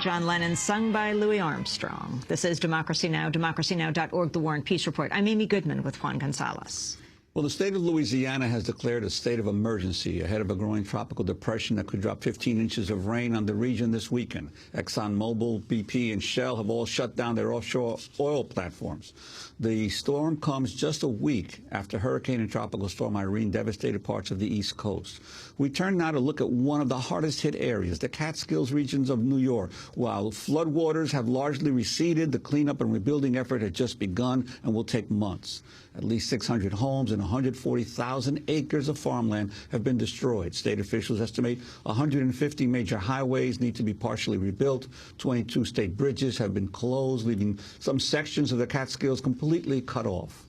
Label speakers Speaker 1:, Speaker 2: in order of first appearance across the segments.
Speaker 1: John Lennon, sung by Louis Armstrong. This is Democracy Now!, democracynow.org, The War and Peace Report. I'm Amy Goodman with Juan Gonzalez.
Speaker 2: Well, the state of Louisiana has declared a state of emergency ahead of a growing tropical depression that could drop 15 inches of rain on the region this weekend. ExxonMobil, BP, and Shell have all shut down their offshore oil platforms. The storm comes just a week after Hurricane and Tropical Storm Irene devastated parts of the East Coast. We turn now to look at one of the hardest hit areas, the Catskills regions of New York. While floodwaters have largely receded, the cleanup and rebuilding effort has just begun and will take months. At least 600 homes and 140,000 acres of farmland have been destroyed. State officials estimate 150 major highways need to be partially rebuilt. 22 state bridges have been closed, leaving some sections of the Catskills completely cut off.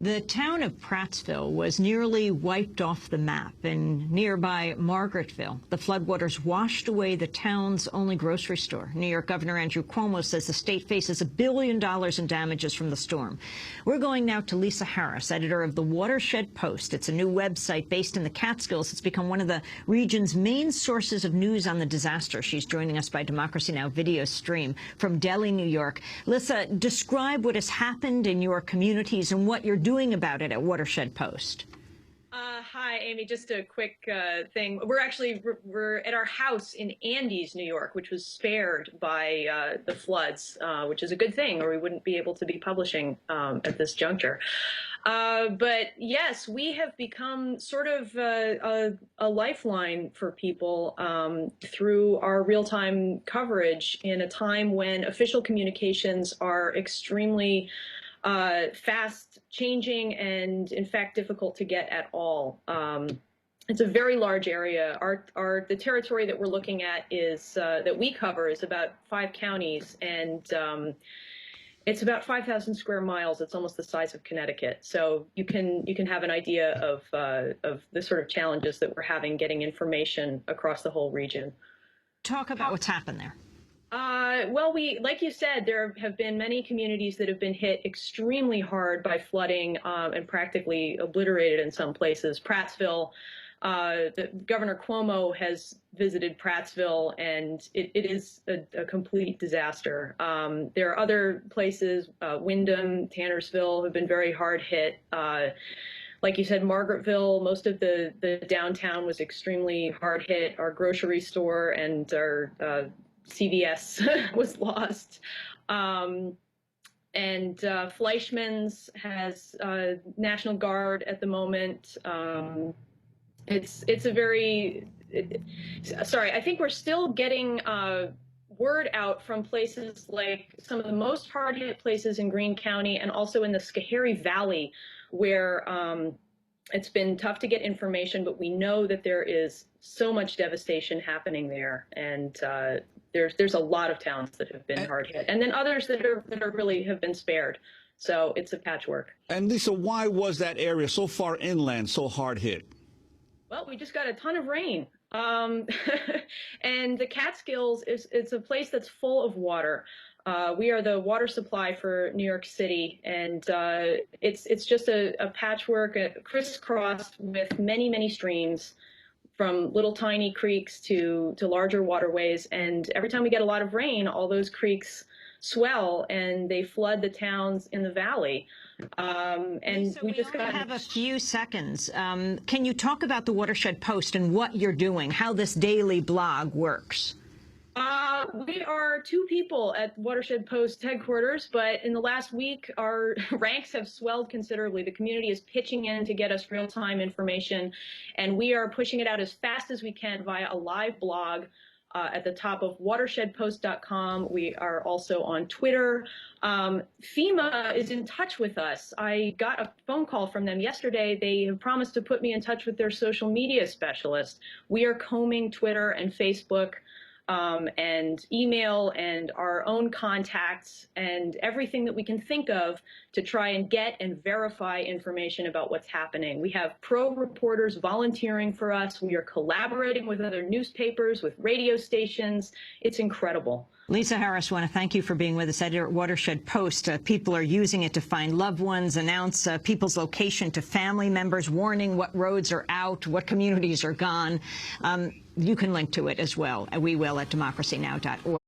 Speaker 1: The town of Prattsville was nearly wiped off the map. In nearby Margaretville, the floodwaters washed away the town's only grocery store. New York Governor Andrew Cuomo says the state faces $1 billion in damages from the storm. We're going now to Lissa Harris, editor of the Watershed Post. It's a new website based in the Catskills. It's become one of the region's main sources of news on the disaster. She's joining us by Democracy Now! Video stream from Delhi, New York. Lissa, describe what has happened in your communities and what you're doing about it at Watershed Post.
Speaker 3: Hi, Amy. Just a quick thing. We're at our house in Andes, New York, which was spared by the floods, which is a good thing, or we wouldn't be able to be publishing at this juncture. But yes, we have become sort of a lifeline for people through our real-time coverage in a time when official communications are extremely fast changing and in fact difficult to get at all. It's a very large area. The territory that we're looking at is that we cover is about 5 counties, and it's about 5,000 square miles. It's almost the size of Connecticut. So you can have an idea of the sort of challenges that we're having getting information across the whole region.
Speaker 1: Talk about what's happened there.
Speaker 3: Well, like you said, there have been many communities that have been hit extremely hard by flooding and practically obliterated in some places. Prattsville, Governor Cuomo has visited Prattsville, and it is a complete disaster. There are other places, Wyndham, Tannersville, have been very hard hit. Like you said, Margaretville, most of the downtown was extremely hard hit. Our grocery store and our CVS was lost. And Fleischmann's has National Guard at the moment. It's a very, sorry, I think we're still getting word out from places like some of the most hard-hit places in Greene County and also in the Schoharie Valley, where it's been tough to get information, but we know that there is so much devastation happening there, and there's a lot of towns that have been hard hit, and then others that are really have been spared. So it's a patchwork. And
Speaker 2: Lissa, why was that area so far inland so hard hit?
Speaker 3: Well, we just got a ton of rain, and the Catskills it's a place that's full of water. We are the water supply for New York City, and it's just a patchwork, crisscrossed with many streams, from little tiny creeks to larger waterways. And every time we get a lot of rain, all those creeks swell and they flood the towns in the valley. And
Speaker 1: so
Speaker 3: we just
Speaker 1: only have a few seconds. Can you talk about the Watershed Post and what you're doing, how this daily blog works?
Speaker 3: We are 2 people at Watershed Post headquarters, but in the last week, our ranks have swelled considerably. The community is pitching in to get us real-time information, and we are pushing it out as fast as we can via a live blog at the top of watershedpost.com. We are also on Twitter. FEMA is in touch with us. I got a phone call from them yesterday. They have promised to put me in touch with their social media specialist. We are combing Twitter and Facebook and email and our own contacts and everything that we can think of to try and get and verify information about what's happening. We have pro reporters volunteering for us. We are collaborating with other newspapers, with radio stations. It's incredible.
Speaker 1: Lissa Harris, I want to thank you for being with us, editor at Watershed Post. People are using it to find loved ones, announce people's location to family members, warning what roads are out, what communities are gone. You can link to it as well. We will at democracynow.org.